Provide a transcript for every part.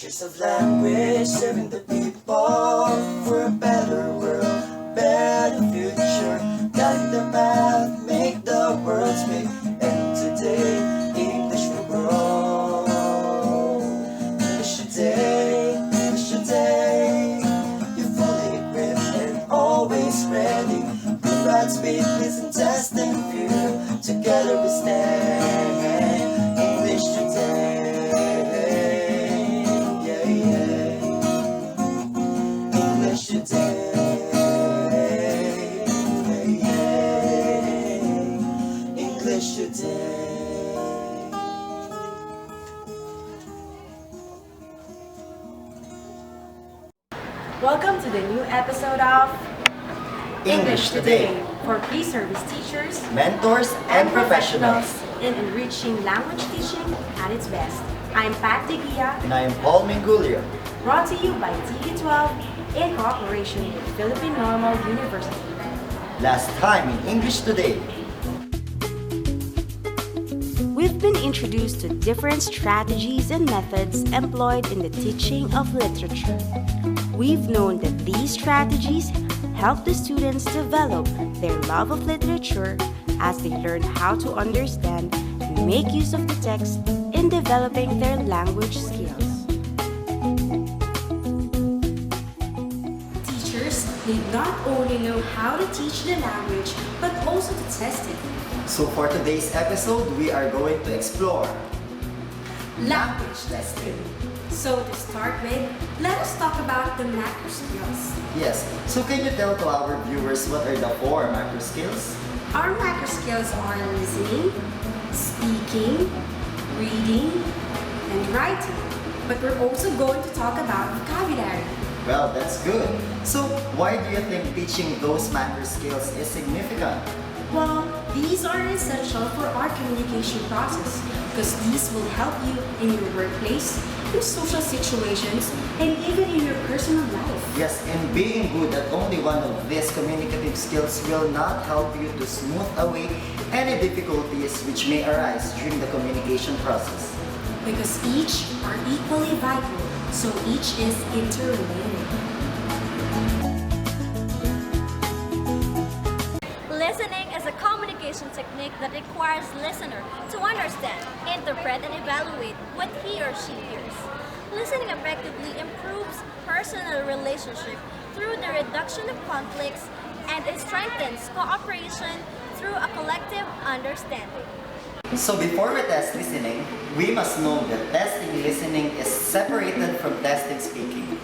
Teachers of language, serving the people for a better world, better future. Guiding the path, make the world speak. And today, English will grow. English today, English today. You're fully equipped and always ready. Good, right, speak, listen, test, and view. Together we stand. English today. English today. Welcome to the new episode of English Today for pre-service teachers, Mentors and professionals. in enriching language teaching at its best. I'm Pat Degia, And I am Paul Mingulio. brought to you by TQ12 in cooperation with Philippine Normal University. Last time in English Today. We've been introduced to different strategies and methods employed in the teaching of literature. We've known that these strategies help the students develop their love of literature as they learn how to understand and make use of the text in developing their language skills. Teachers need not only know how to teach the language, but also to test it. So for today's episode, we are going to explore Language testing. So to start with, let us talk about the macro skills. Yes, so can you tell to our viewers what are the 4 macro skills? Our macro skills are listening, speaking, reading, and writing. But we're also going to talk about vocabulary. Well, that's good. So why do you think teaching those macro skills is significant? Well, these are essential for our communication process because these will help you in your workplace, in social situations, and even in your personal life. Yes, and being good at only one of these communicative skills will not help you to smooth away any difficulties which may arise during the communication process. Because each are equally vital, so each is interrelated. Listening is a communication technique that requires listener to understand, interpret, and evaluate what he or she hears. Listening effectively improves personal relationship through the reduction of conflicts and it strengthens cooperation through a collective understanding. So before we test listening, we must know that testing listening is separated from testing speaking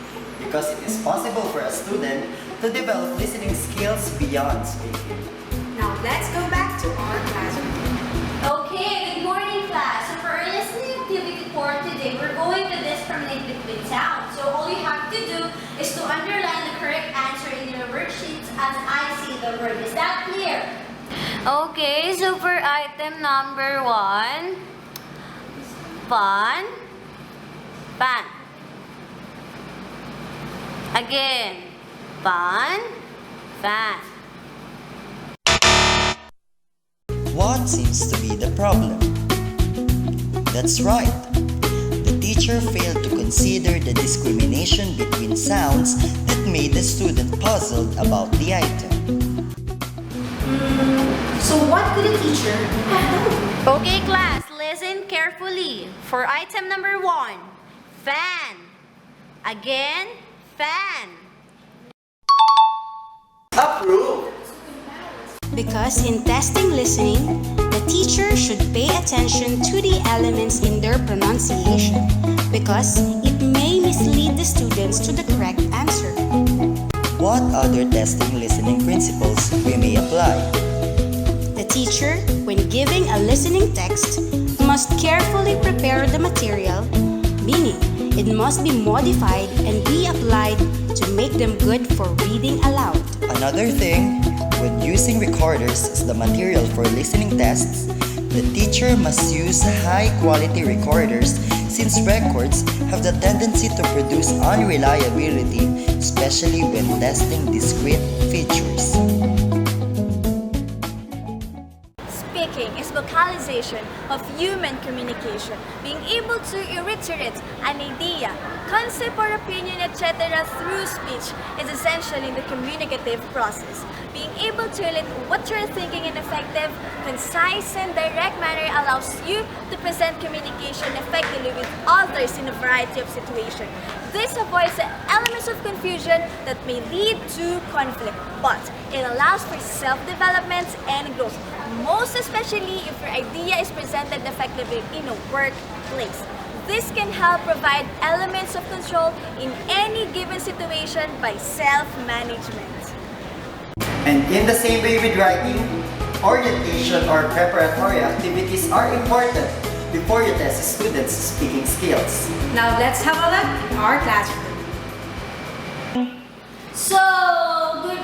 because it is possible for a student to develop listening skills beyond speaking. Now let's go back to our classroom. Okay, good morning class. So for our listening activity for today, we're going to discriminate between sounds. So all you have to do is to underline the correct answer in your worksheets as I see the word. Is that clear? Okay, so for item number 1, fun, fan. Again, fun, fan. What seems to be the problem? That's right. The teacher failed to consider the discrimination between sounds that made the student puzzled about the item. So what could a teacher have done? Okay, class, listen carefully. For item number 1, fan. Again, fan. Approved! Because in testing listening, the teacher should pay attention to the elements in their pronunciation because it may mislead the students to the correct answer. What other testing listening principles we may apply? The teacher, when giving a listening text, must carefully prepare the material, meaning it must be modified and be applied to make them good for reading aloud. Another thing, when using recorders as the material for listening tests, the teacher must use high-quality recorders since records have the tendency to produce unreliability, especially when testing discrete features. Speaking is vocalization of human communication, being able to reiterate an idea, concept or opinion, etc. through speech is essential in the communicative process. Being able to relate what you're thinking in effective, concise, and direct manner allows you to present communication effectively with others in a variety of situations. This avoids the elements of confusion that may lead to conflict, but it allows for self-development and growth, most especially if your idea is presented effectively in a workplace. This can help provide elements of control in any given situation by self-management. And in the same way with writing, orientation or preparatory activities are important before you test a student's speaking skills. Now let's have a look at our classroom. So,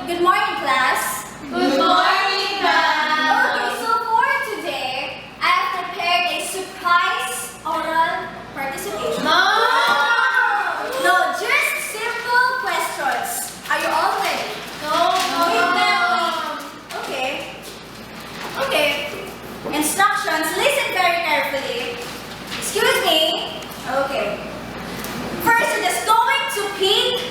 good morning, class. Good morning, class. Okay, so for today, I have prepared a surprise oral participation. No, just simple questions. Are you all ready? Okay. Okay. Instructions, listen very carefully. Excuse me. Okay. First, you're just going to pick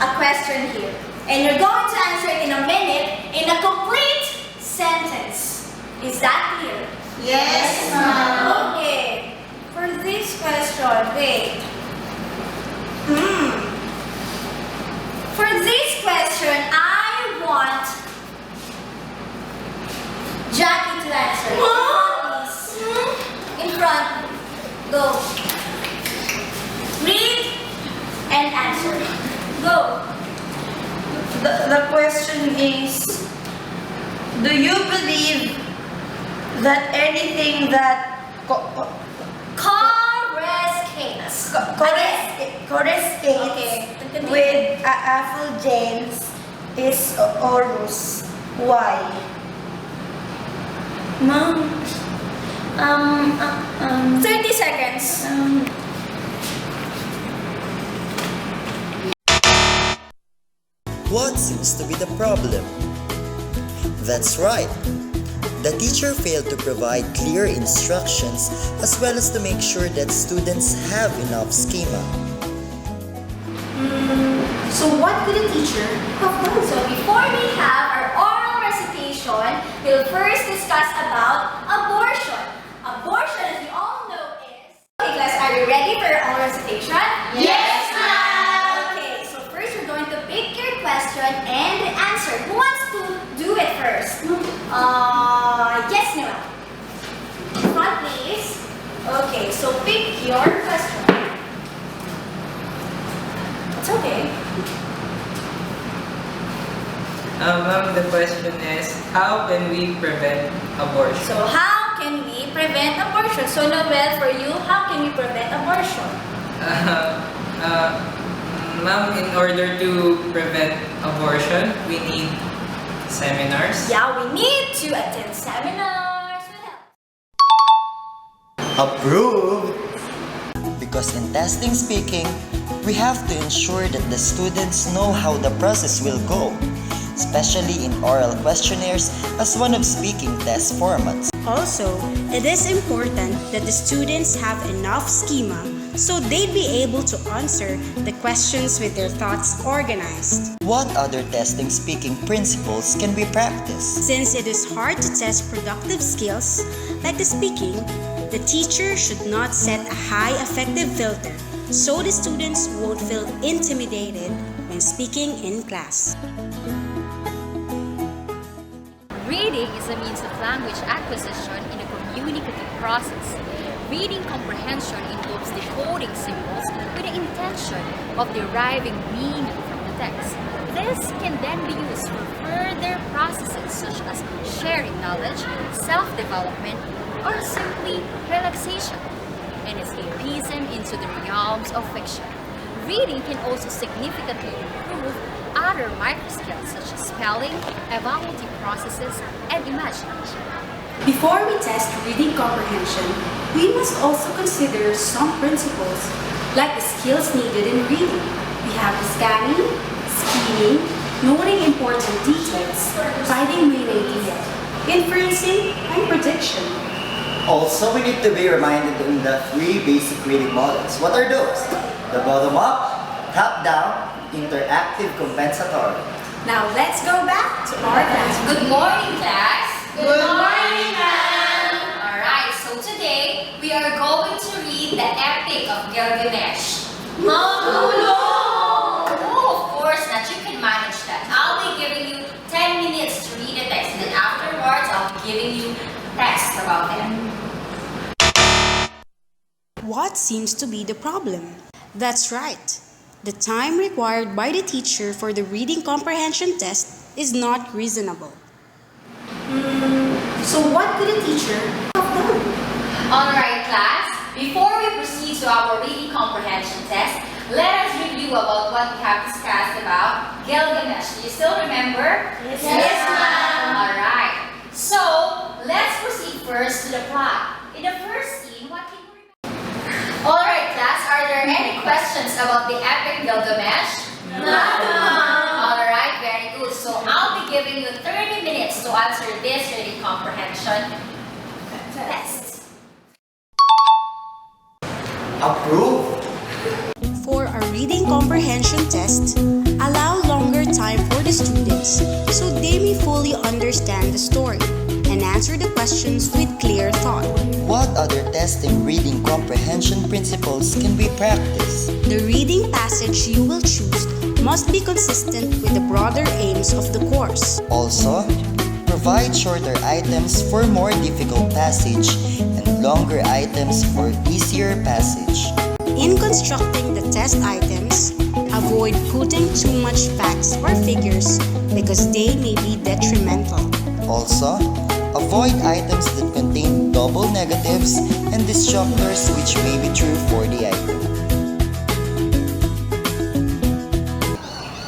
a question here. And you're going to answer it in a minute in a complete sentence. Is that clear? Yes, ma'am. Okay. For this question, wait. For this question, I want Jackie to answer. In front, go. Read and answer. Go. The question is, do you believe that anything that corresponds Okay. with Fulgens is Horus? Why? Ma'am, 30 seconds. What seems to be the problem? That's right. The teacher failed to provide clear instructions as well as to make sure that students have enough schema. So what could a teacher have done? So before we have our oral recitation, we'll first discuss about abortion. Abortion, as we all know, is... Okay class, are you ready for your oral recitation? Yes, ma'am. Okay, so first you're going to pick your question and the answer. Who wants to do it first? Yes, Noel. Front, please. Okay, so pick your question. It's okay. Ma'am, the question is, how can we prevent abortion? So how can we prevent abortion? So Noel, for you, how can we prevent abortion? Ma'am, in order to prevent abortion, we need seminars. Yeah, we need to attend seminars. What else? Approved! Because in testing speaking, we have to ensure that the students know how the process will go, especially in oral questionnaires as one of speaking test formats. Also, it is important that the students have enough schema so they'd be able to answer the questions with their thoughts organized. What other testing speaking principles can we practice? Since it is hard to test productive skills, like the speaking, the teacher should not set a high affective filter so the students won't feel intimidated when speaking in class. Reading is a means of language acquisition in a communicative process. Reading comprehension involves decoding symbols with the intention of deriving meaning from the text. This can then be used for further processes such as sharing knowledge, self-development, or simply relaxation, and escapism into the realms of fiction. Reading can also significantly improve other microskills such as spelling, evaluative processes, and imagination. Before we test reading comprehension, we must also consider some principles, like the skills needed in reading. We have the scanning, skimming, noting important details, finding meaning, inferencing, and prediction. Also, we need to be reminded on the 3 basic reading models. What are those? The bottom-up, top-down, interactive compensatory. Now let's go back to our class. Good morning, class. Good morning, ma'am. Alright, so today we are going to read the Epic of Gilgamesh. Ma'am, Oh, of course, that you can manage that. I'll be giving you 10 minutes to read the text, and then afterwards I'll be giving you text about them. What seems to be the problem? That's right. The time required by the teacher for the reading comprehension test is not reasonable. So what could a teacher have done? Alright, class, before we proceed to our reading comprehension test, let us review about what we have discussed about Gilgamesh. Do you still remember? Yes, ma'am. Alright, so let's proceed first to the plot. In the first scene, what can you remember? Alright, class, are there any questions about the epic Gilgamesh? Alright, very good. So I'll be giving you 30 minutes to answer this reading comprehension test. Approve. For a reading comprehension test, allow longer time for the students so they may fully understand the story and answer the questions with clear thought. What other testing reading comprehension principles can we practice? The reading passage you will choose must be consistent with the broader aims of the course. Also, provide shorter items for more difficult passage and longer items for easier passage. In constructing the test items, avoid putting too much facts or figures because they may be detrimental. Also, avoid items that contain double negatives and disjunctors which may be true for the item.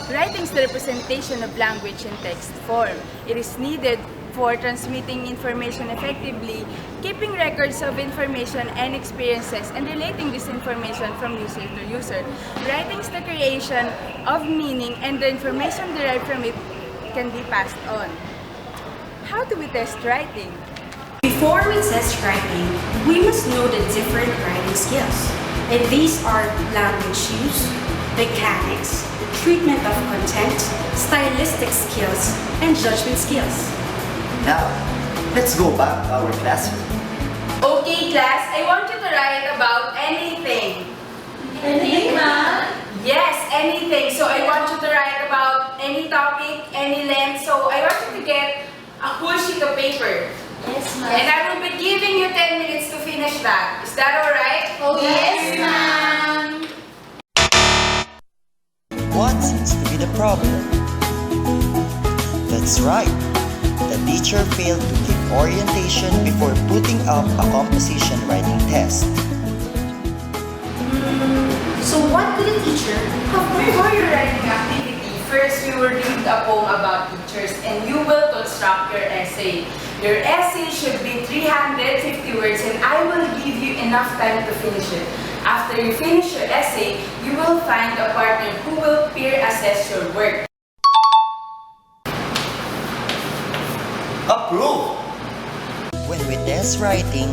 Writing is the representation of language in text form. It is needed for transmitting information effectively, keeping records of information and experiences, and relating this information from user to user. Writing is the creation of meaning, and the information derived from it can be passed on. How do we test writing? Before we test writing, we must know the different writing skills. And these are language use, mechanics, treatment of content, stylistic skills, and judgment skills. Now, let's go back to our classroom. Okay, class, I want you to write about anything. Anything, ma'am? Yes, anything. So I want you to write about any topic, any length. So I want you to get a whole sheet of paper. Yes, And I will be giving you 10 minutes to finish that. Is that alright? Oh, yes, ma'am. What seems to be the problem? That's right. The teacher failed to give orientation before putting up a composition writing test. So what could a teacher have done? Before your writing activity, first we will read a poem about teachers and you will construct your essay. Your essay should be 350 words and I will give you enough time to finish it. After you finish your essay, you will find a partner who will peer assess your work. Approve! When we test writing,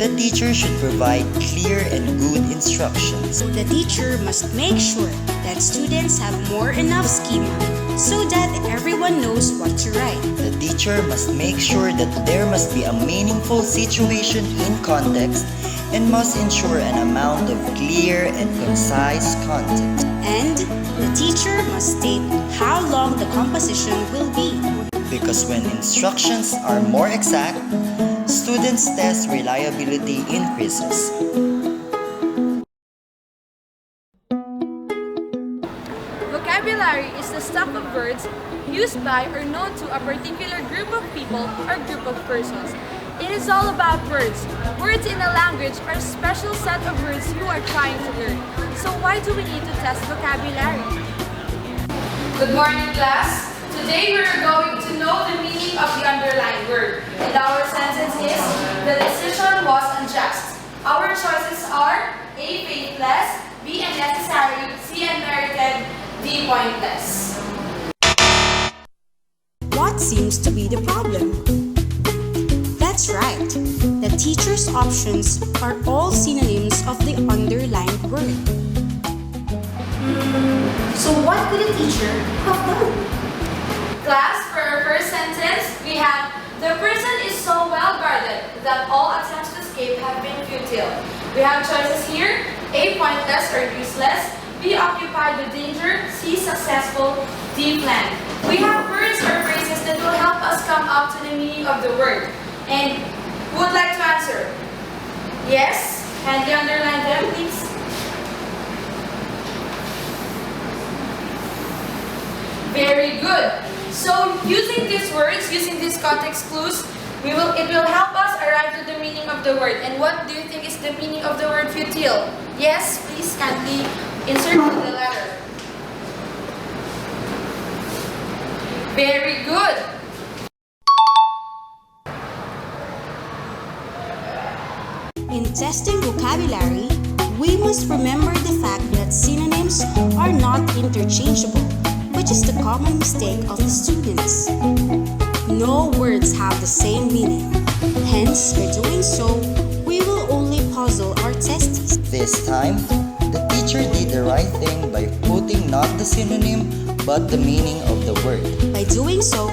the teacher should provide clear and good instructions. The teacher must make sure that students have more enough schema so that everyone knows what to write. The teacher must make sure that there must be a meaningful situation in context and must ensure an amount of clear and concise content. And the teacher must state how long the composition will be. Because when instructions are more exact, students' test reliability increases. Vocabulary is the stock of words used by or known to a particular group of people or group of persons. It is all about words. Words in a language are a special set of words you are trying to learn. So why do we need to test vocabulary? Good morning, class. Today we are going to know the meaning of the underlined word. And our sentence is, the decision was unjust. Our choices are A, faithless, B, unnecessary, C, unmerited, D, pointless. What seems to be the problem? That's right. The teacher's options are all synonyms of the underlined word. So what could a teacher have done? Class, for our first sentence, we have, the person is so well guarded that all attempts to escape have been futile. We have choices here: A, pointless or useless; B, occupied with danger; C, successful; D, planned. We have words or phrases that will help us come up to the meaning of the word. And who would like to answer? Yes? Kindly underline them, please. Very good. So using these words, using these context clues, it will help us arrive to the meaning of the word. And what do you think is the meaning of the word futile? Yes, please kindly insert the letter. Very good. In testing vocabulary, we must remember the fact that synonyms are not interchangeable, which is the common mistake of the students. No words have the same meaning. Hence, by doing so, we will only puzzle our testees. This time, the teacher did the right thing by putting not the synonym but the meaning of the word. By doing so,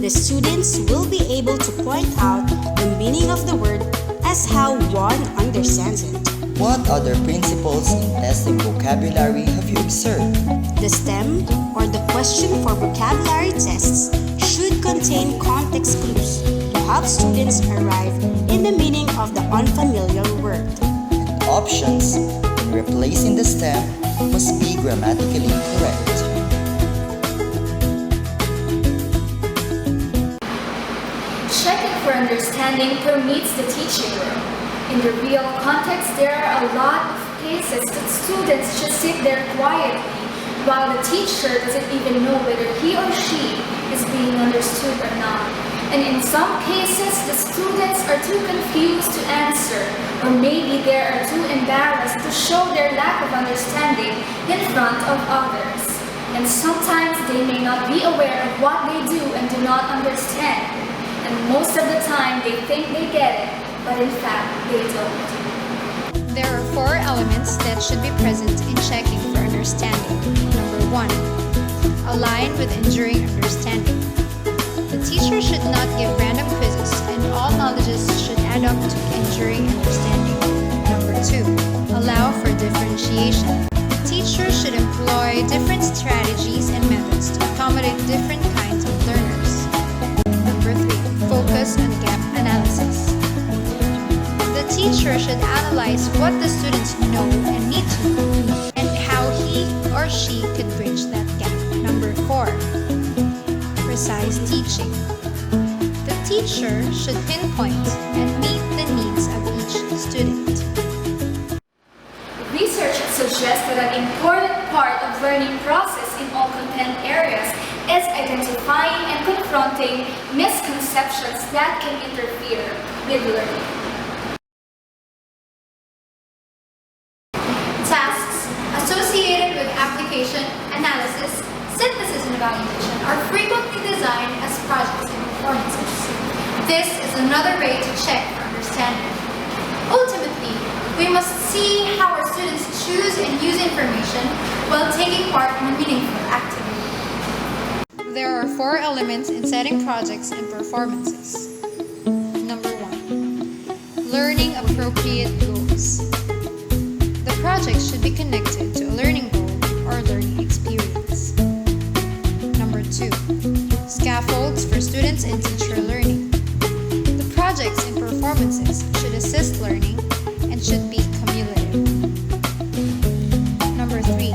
the students will be able to point out the meaning of the word as how one understands it. What other principles in testing vocabulary have you observed? The STEM, or the question for vocabulary tests, should contain context clues to help students arrive in the meaning of the unfamiliar word. Options in replacing the stem must be grammatically correct. Checking for understanding permeates the teaching room. In the real context, there are a lot of cases that students just sit there quietly while the teacher doesn't even know whether he or she is being understood or not. And in some cases, the students are too confused to answer, or maybe they are too embarrassed to show their lack of understanding in front of others. And sometimes they may not be aware of what they do and do not understand. And most of the time, they think they get it, but in fact, they don't. There are 4 elements that should be present in checking for understanding. Number 1. Align with enduring understanding. The teacher should not give random quizzes, and all knowledges should add up to enduring understanding. Number 2. Allow for differentiation. The teacher should employ different strategies and methods to accommodate different kinds of learners. Number 3. Focus on gap analysis. The teacher should analyze what the students know and need to know, and how he or she could bridge that gap. Number 4. Precise teaching. The teacher should pinpoint and meet the needs of each student. Research suggests that an important part of learning process in all content areas is identifying and confronting misconceptions that can interfere with learning. Tasks associated with application, analysis, synthesis, and evaluation are frequently designed as projects and performances. This is another way to check for understanding. Ultimately, we must see how our students choose and use information while taking part in a meaningful activity. There are 4 elements in setting projects and performances. Number 1. Learning appropriate goals. The project should be connected to a learning goal or learning experience. Number 2. Scaffolds for students and teacher learning. The projects and performances should assist learning and should be cumulative. Number 3.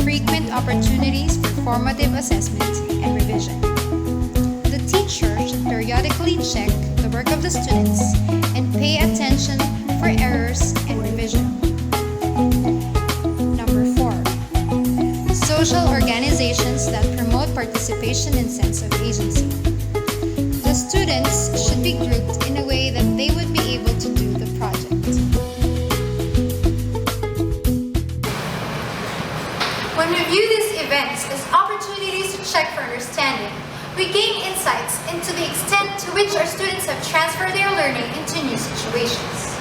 Frequent opportunities for formative assessment and revision. The teacher should periodically check the work of the students and pay attention for errors and revision. Number 4. Social organizations that promote participation and sense of agency. The students should be grouped in a way that they would be able to do the project. When we view these events as opportunities to check for understanding, we gain insights into the extent to which our students have transferred their learning into new situations.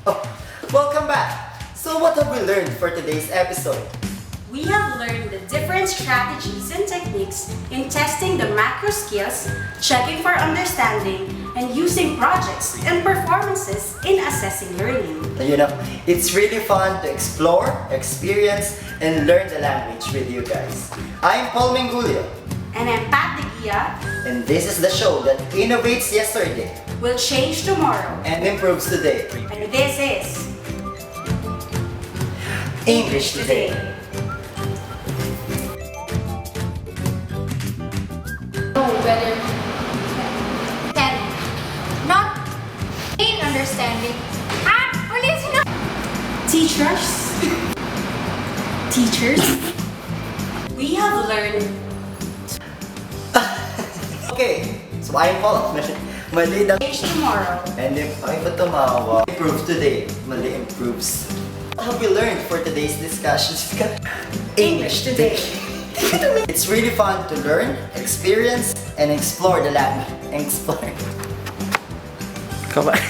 Oh, welcome back! So what have we learned for today's episode? We have learned the different strategies and techniques in testing the macro skills, checking for understanding, and using projects and performances in assessing learning. You know, it's really fun to explore, experience, and learn the language with you guys. I'm Paul Mengulio, And I'm Pat De Gia, and this is the show that innovates yesterday will change tomorrow. and improves today. And this is English Today. Know whether can not gain understanding. Ulitin na. teachers. We have learned. Okay, so I'm Paul. Mali daw. Change tomorrow. And if ay ba tumawa? Improve today. Mali improves. What have we learned for today's discussions? English today. It's really fun to learn, experience, and explore the language. Explore. Come on.